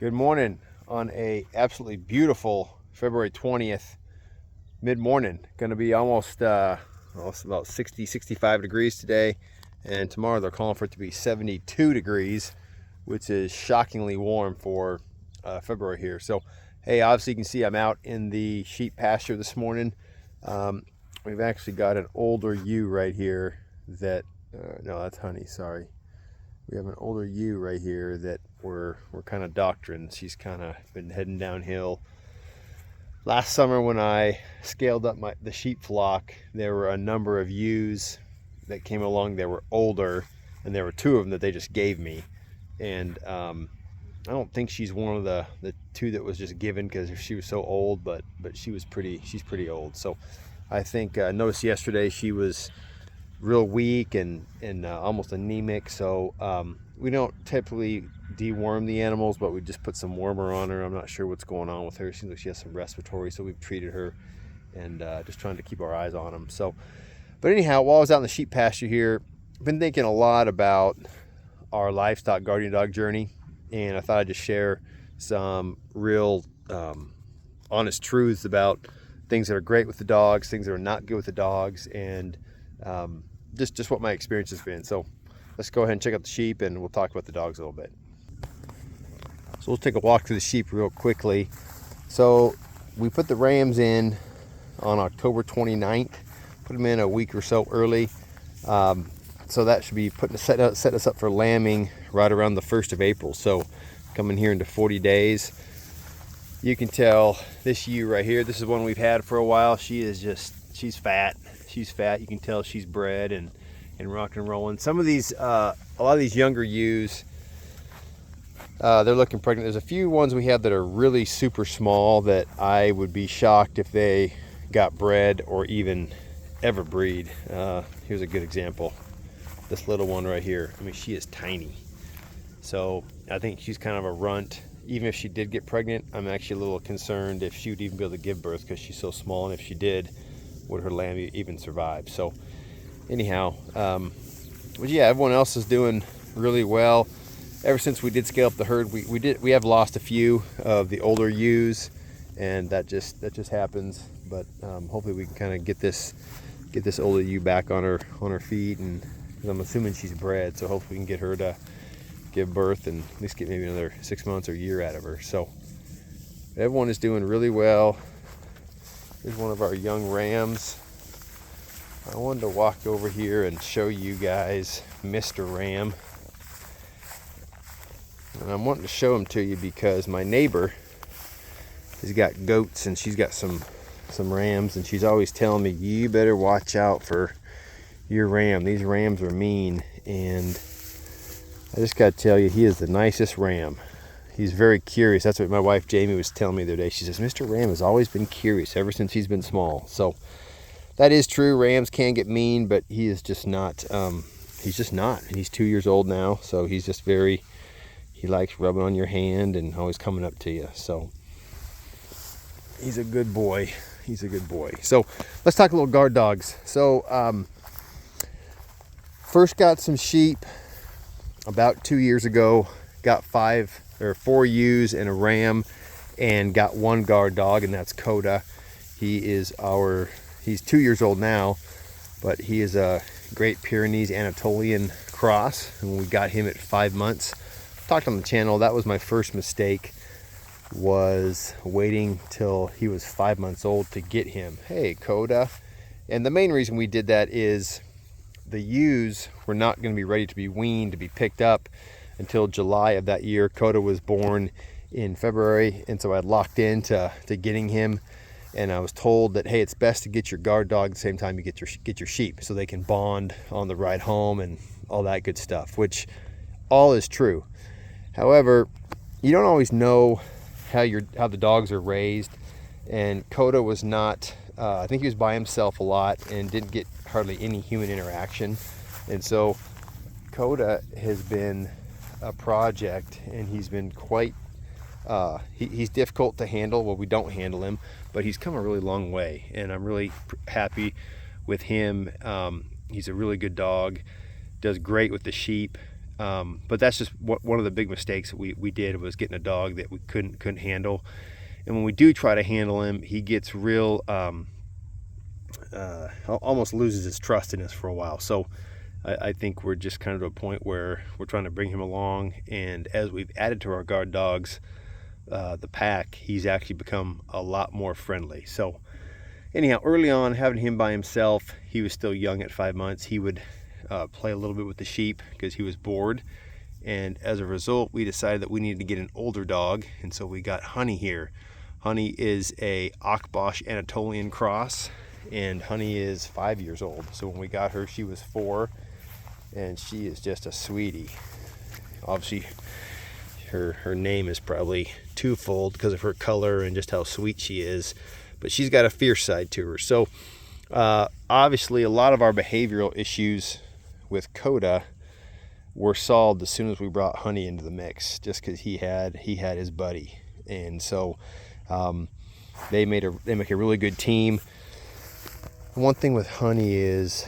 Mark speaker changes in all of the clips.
Speaker 1: Good morning on a absolutely beautiful February 20th, mid-morning. Going to be almost about 65 degrees today, and tomorrow they're calling for it to be 72 degrees, which is shockingly warm for February here. So hey, obviously you can see I'm out in the sheep pasture this morning. We've actually got an older ewe right here that no, that's honey, sorry. We have an older ewe right here that we're kind of doctoring. She's kind of been heading downhill. Last summer when I scaled up the sheep flock, there were a number of ewes that came along. They were older, and there were two of them that they just gave me. And I don't think she's one of the two that was just given because she was so old, but she's pretty old. So I think I noticed yesterday she was real weak and almost anemic. So we don't typically deworm the animals, but we just put some wormer on her. I'm not sure what's going on with her. It seems like she has some respiratory, so we've treated her and just trying to keep our eyes on them. So, but anyhow, while I was out in the sheep pasture here, I've been thinking a lot about our Livestock Guardian dog journey, and I thought I'd just share some real honest truths about things that are great with the dogs, things that are not good with the dogs, and just what my experience has been. So let's go ahead and check out the sheep, and we'll talk about the dogs a little bit. So we'll take a walk through the sheep real quickly. So we put the rams in on October 29th, put them in a week or so early. So that should be set us up for lambing right around the 1st of April. So coming here into 40 days. You can tell this ewe right here, this is one we've had for a while. She's fat. She's fat. You can tell she's bred and rock and rolling. Some of these, a lot of these younger ewes, they're looking pregnant. There's a few ones we have that are really super small that I would be shocked if they got bred or even ever breed. Here's a good example. This little one right here. I mean, she is tiny. So I think she's kind of a runt. Even if she did get pregnant, I'm actually a little concerned if she would even be able to give birth because she's so small, and if she did, would her lamb even survive? So anyhow, but yeah, everyone else is doing really well. Ever since we did scale up the herd, we have lost a few of the older ewes, and that just happens. But hopefully we can kind of get this older ewe back on her feet, and I'm assuming she's bred, so hopefully we can get her to give birth and at least get maybe another 6 months or a year out of her. So everyone is doing really well. Here's one of our young rams. I wanted to walk over here and show you guys Mr. Ram. And I'm wanting to show him to you because my neighbor has got goats, and she's got some rams, and she's always telling me, you better watch out for your ram. These rams are mean. And I just got to tell you, he is the nicest ram. He's very curious. That's what my wife Jamie was telling me the other day. She says, Mr. Ram has always been curious ever since he's been small. So that is true. Rams can get mean, but he is just not. He's just not. And he's 2 years old now, so he's just he likes rubbing on your hand and always coming up to you. So he's a good boy. He's a good boy. So let's talk a little guard dogs. So first got some sheep about 2 years ago. Got 4 ewes and a ram, and got one guard dog, and that's Coda. He's 2 years old now, but he is a Great Pyrenees Anatolian cross, and we got him at 5 months. Talked on the channel, that was my first mistake, was waiting till he was 5 months old to get him. Hey, Coda. And the main reason we did that is the ewes were not going to be ready to be weaned, to be picked up until July of that year. Coda was born in February, and so I locked into getting him, and I was told that, hey, it's best to get your guard dog at the same time you get your sheep, so they can bond on the ride home and all that good stuff, which all is true. However, you don't always know how the dogs are raised, and Coda was not. I think he was by himself a lot and didn't get hardly any human interaction, and so Coda has been a project, and he's been quite he's difficult to handle. Well, we don't handle him, but he's come a really long way, and I'm really happy with him. He's a really good dog, does great with the sheep, But that's just one of the big mistakes that we did, was getting a dog that we couldn't handle. And when we do try to handle him, he gets real, almost loses his trust in us for a while. So I think we're just kind of to a point where we're trying to bring him along. And as we've added to our guard dogs, the pack, he's actually become a lot more friendly. So anyhow, early on, having him by himself, he was still young at 5 months. He would play a little bit with the sheep because he was bored. And as a result, we decided that we needed to get an older dog. And so we got Honey here. Honey is a Akbosh Anatolian cross, and Honey is 5 years old. So when we got her, she was 4, and she is just a sweetie. Obviously, her name is probably twofold because of her color and just how sweet she is, but she's got a fierce side to her. So obviously, a lot of our behavioral issues with Coda were solved as soon as we brought Honey into the mix, just because he had his buddy. And so they make a really good team. One thing with Honey is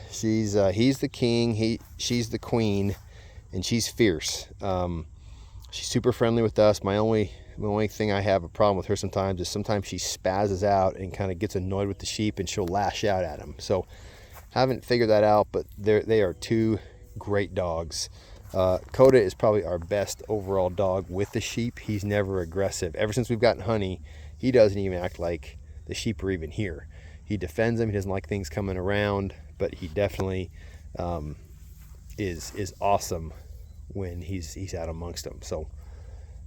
Speaker 1: he's the king, she's the queen, and she's fierce. She's super friendly with us. The only thing I have a problem with her sometimes is sometimes she spazzes out and kind of gets annoyed with the sheep, and she'll lash out at them. So haven't figured that out, but they are two great dogs. Coda is probably our best overall dog with the sheep. He's never aggressive. Ever since we've gotten Honey, he doesn't even act like the sheep are even here. He defends them. He doesn't like things coming around, but he definitely is awesome when he's out amongst them. So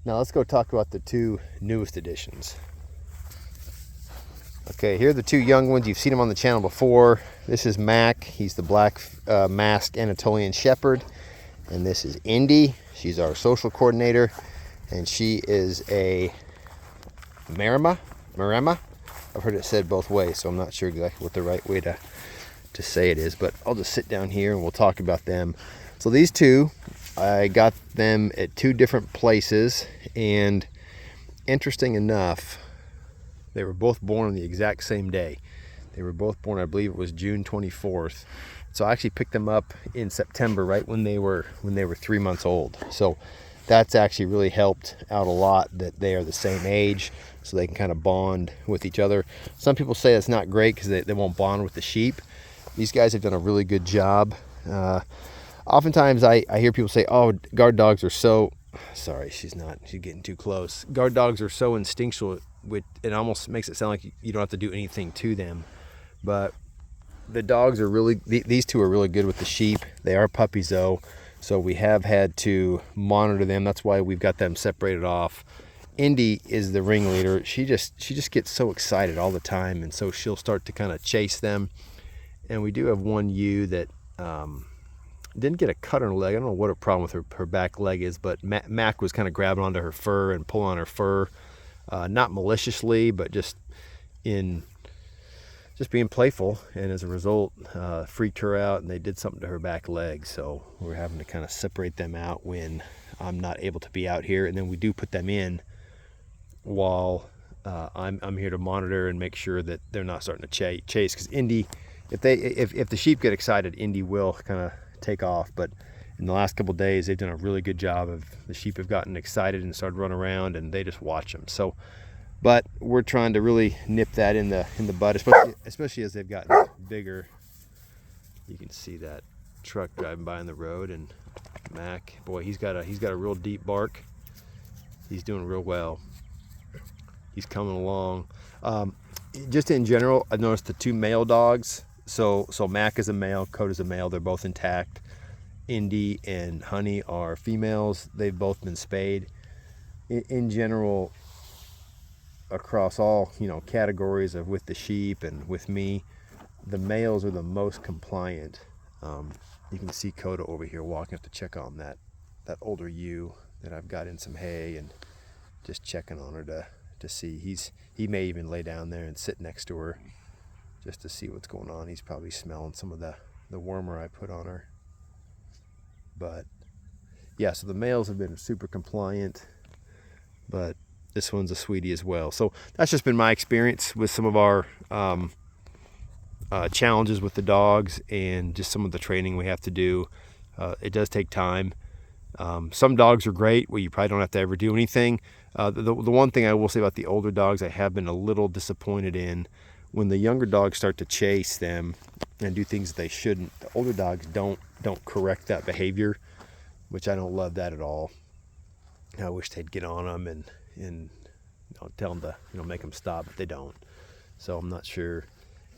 Speaker 1: now let's go talk about the two newest additions. Okay, here are the two young ones. You've seen them on the channel before. This is Mac. He's the black masked Anatolian Shepherd. And this is Indy. She's our social coordinator. And she is a Maremma. I've heard it said both ways, so I'm not sure exactly what the right way to say it is. But I'll just sit down here and we'll talk about them. So these two, I got them at 2 different places. And interesting enough, they were both born on the exact same day. They were both born, I believe it was June 24th. So I actually picked them up in September, right when they were 3 months old. So that's actually really helped out a lot that they are the same age, so they can kind of bond with each other. Some people say that's not great because they won't bond with the sheep. These guys have done a really good job. Oftentimes I hear people say, oh, guard dogs are so, sorry, she's getting too close. Guard dogs are so instinctual, it almost makes it sound like you don't have to do anything to them. But the dogs are really, these two are really good with the sheep. They are puppies though, so we have had to monitor them. That's why we've got them separated off. Indy is the ringleader. She just gets so excited all the time, and so she'll start to kind of chase them. And we do have one ewe that didn't get a cut on her leg. I don't know what her problem with her back leg is, but Mac was kind of grabbing onto her fur and pulling on her fur, not maliciously, but just being playful, and as a result freaked her out, and they did something to her back leg. So we're having to kind of separate them out when I'm not able to be out here, and then we do put them in while I'm here to monitor and make sure that they're not starting to chase. Because Indy, if the sheep get excited, Indy will kind of take off. But in the last couple of days, they've done a really good job of, the sheep have gotten excited and started running around, and they just watch them. So, but we're trying to really nip that in the bud, especially as they've gotten bigger. You can see that truck driving by on the road, and Mac, boy, he's got a real deep bark. He's doing real well. He's coming along. Just in general, I've noticed the 2 male dogs. So Mac is a male, Coda is a male. They're both intact. Indy and Honey are females. They've both been spayed. In general, across all categories of with the sheep and with me, the males are the most compliant. You can see Coda over here walking up to check on that older ewe that I've got in some hay, and just checking on her to see. He may even lay down there and sit next to her just to see what's going on. He's probably smelling some of the wormer I put on her. But yeah, so the males have been super compliant, but this one's a sweetie as well. So that's just been my experience with some of our challenges with the dogs, and just some of the training we have to do. It does take time. Some dogs are great where you probably don't have to ever do anything. The one thing I will say about the older dogs, I have been a little disappointed in when the younger dogs start to chase them and do things that they shouldn't. The older dogs don't correct that behavior, which I don't love that at all. I wish they'd get on them and tell them to make them stop, but they don't. So I'm not sure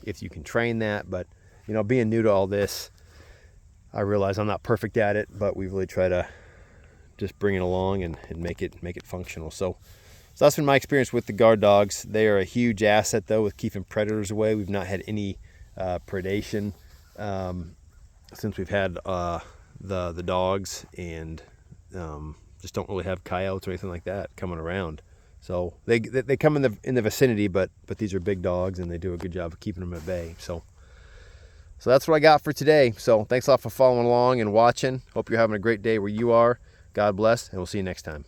Speaker 1: if you can train that, but being new to all this, I realize I'm not perfect at it, but we really try to just bring it along and make it functional. So that's been my experience with the guard dogs. They are a huge asset though with keeping predators away. We've not had any predation since we've had the dogs, and just don't really have coyotes or anything like that coming around. So they come in the vicinity, but these are big dogs and they do a good job of keeping them at bay. So that's what I got for today. So thanks a lot for following along and watching. Hope you're having a great day where you are. God bless, and we'll see you next time.